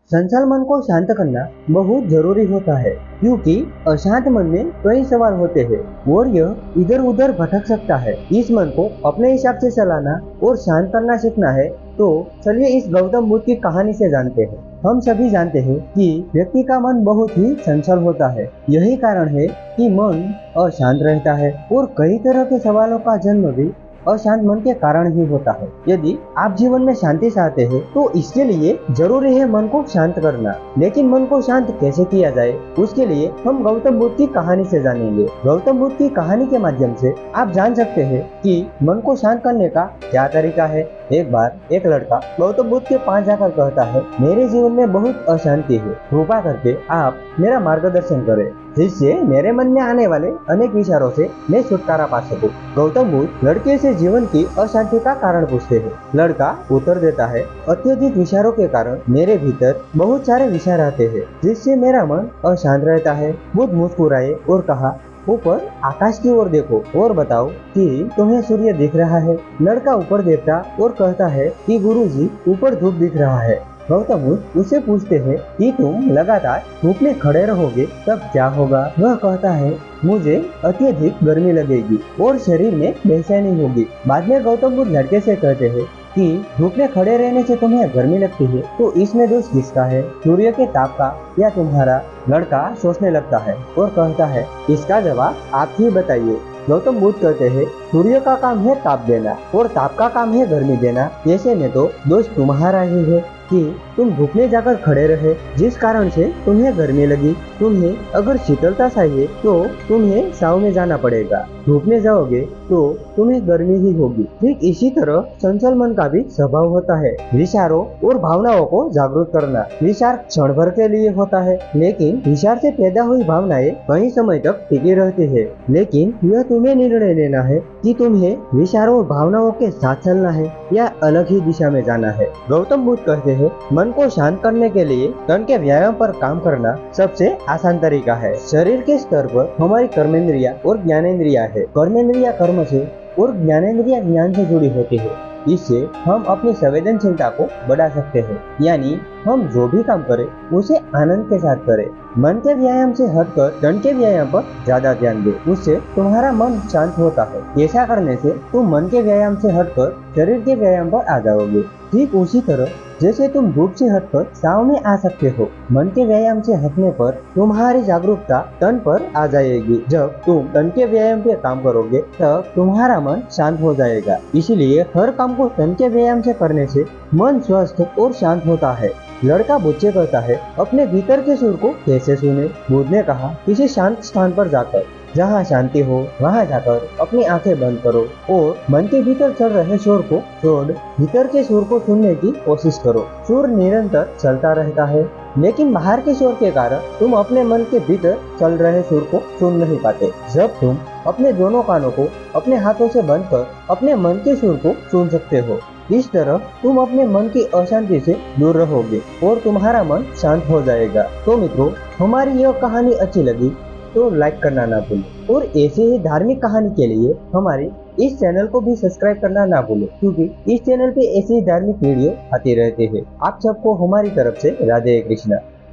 संचाल मन को शांत करना बहुत जरूरी होता है, क्योंकि अशांत मन में कई सवाल होते हैं और यह इधर उधर भटक सकता है। इस मन को अपने हिसाब से चलाना और शांत करना सीखना है। तो चलिए इस गौतम बुद्ध की कहानी से जानते हैं। हम सभी जानते हैं कि व्यक्ति का मन बहुत ही चंचल होता है। यही कारण है कि मन अशांत रहता है और कई तरह के सवालों का जन्म भी अशांत मन के कारण ही होता है। यदि आप जीवन में शांति चाहते हैं तो इसके लिए जरूरी है मन को शांत करना। लेकिन मन को शांत कैसे किया जाए, उसके लिए हम गौतम बुद्ध की कहानी से जानेंगे। गौतम बुद्ध की कहानी के माध्यम से आप जान सकते हैं कि मन को शांत करने का क्या तरीका है। एक बार एक लड़का गौतम बुद्ध के पास जाकर कहता है, मेरे जीवन में बहुत अशांति है, कृपा करके आप मेरा मार्गदर्शन करें, जिससे मेरे मन में आने वाले अनेक विचारों से मैं छुटकारा पा सकूं। गौतम बुद्ध लड़के से जीवन की अशांति का कारण पूछते हैं। लड़का उत्तर देता है, अत्यधिक विचारों के कारण मेरे भीतर बहुत सारे विचार आते हैं, जिससे मेरा मन अशांत रहता है। बुद्ध मुस्कुराए और कहा, ऊपर आकाश की ओर देखो और बताओ कि तुम्हें सूर्य दिख रहा है। लड़का ऊपर देखता और कहता है कि गुरुजी, ऊपर धूप दिख रहा है। गौतम बुद्ध उससे पूछते हैं कि तुम लगातार धूप में खड़े रहोगे तब क्या होगा। वह कहता है, मुझे अत्यधिक गर्मी लगेगी और शरीर में बेचैनी होगी। बाद में गौतम बुद्ध लड़के से कहते हैं कि धूप में खड़े रहने से तुम्हें गर्मी लगती है, तो इसमें दोष किसका है, सूर्य के ताप का या तुम्हारा। लड़का सोचने लगता है और कहता है, इसका जवाब आप ही बताइए। गौतम बुद्ध कहते हैं, सूर्य का काम है ताप देना और ताप का काम है गर्मी देना। ऐसे में तो दोष तुम्हारा ही है कि तुम धूप में जाकर खड़े रहे, जिस कारण से तुम्हें गर्मी लगी। तुम्हें अगर शीतलता चाहिए तो तुम्हें छांव में जाना पड़ेगा। धूप में जाओगे तो तुम्हें गर्मी ही होगी। ठीक इसी तरह चंचल मन का भी स्वभाव होता है, विचारों और भावनाओं को जागरूक करना। विचार क्षण भर के लिए होता है, लेकिन विचार से पैदा हुई भावनाएं कई समय तक टिकी रहती है। लेकिन यह तुम्हें निर्णय लेना है कि तुम्हें विचारों और भावनाओं के साथ चलना है या अलग ही दिशा में जाना है। गौतम बुद्ध कहते हैं, मन को शांत करने के लिए तन के व्यायाम पर काम करना सबसे आसान तरीका है। शरीर के स्तर पर हमारी कर्मेंद्रिया और ज्ञानेंद्रिया है। कर्मेंद्रिया कर्म से और ज्ञानेंद्रिया ज्ञान से जुड़ी होती है। इससे हम अपनी संवेदनशीलता को बढ़ा सकते हैं, यानी हम जो भी काम करें उसे आनंद के साथ करें। मन के व्यायाम से हटकर तन के व्यायाम पर ज्यादा ध्यान दें, उससे तुम्हारा मन शांत होता है। ऐसा करने से तुम मन के व्यायाम से हटकर शरीर के व्यायाम पर आ जाओगे। ठीक उसी तरह जैसे तुम धूप से हटकर छांव में आ सकते हो, मन के व्यायाम से हटने पर तुम्हारी जागरूकता तन पर आ जाएगी। जब तुम तन के व्यायाम पे काम करोगे तब तुम्हारा मन शांत हो जाएगा। इसीलिए हर काम को तन के व्यायाम से करने से मन स्वस्थ और शांत होता है। लड़का बुद्ध से कहता है, अपने भीतर के सुर को कैसे सुने। बुद्ध ने कहा, किसी शांत स्थान पर जाकर, जहाँ शांति हो वहाँ जाकर अपनी आंखें बंद करो और मन के भीतर चल रहे शोर को छोड़ भीतर के शोर को सुनने की कोशिश करो। शोर निरंतर चलता रहता है, लेकिन बाहर के शोर के कारण तुम अपने मन के भीतर चल रहे शोर को सुन नहीं पाते। जब तुम अपने दोनों कानों को अपने हाथों से बंद कर अपने मन के सुर को सुन सकते हो, इस तरह तुम अपने मन की अशांति से दूर रहोगे और तुम्हारा मन शांत हो जाएगा। तो मित्रों, हमारी यह कहानी अच्छी लगी तो लाइक करना ना भूलें और ऐसे ही धार्मिक कहानी के लिए हमारे इस चैनल को भी सब्सक्राइब करना ना भूलें, क्योंकि इस चैनल पे ऐसे ही धार्मिक वीडियो आते रहते हैं। आप सबको हमारी तरफ से राधे कृष्णा।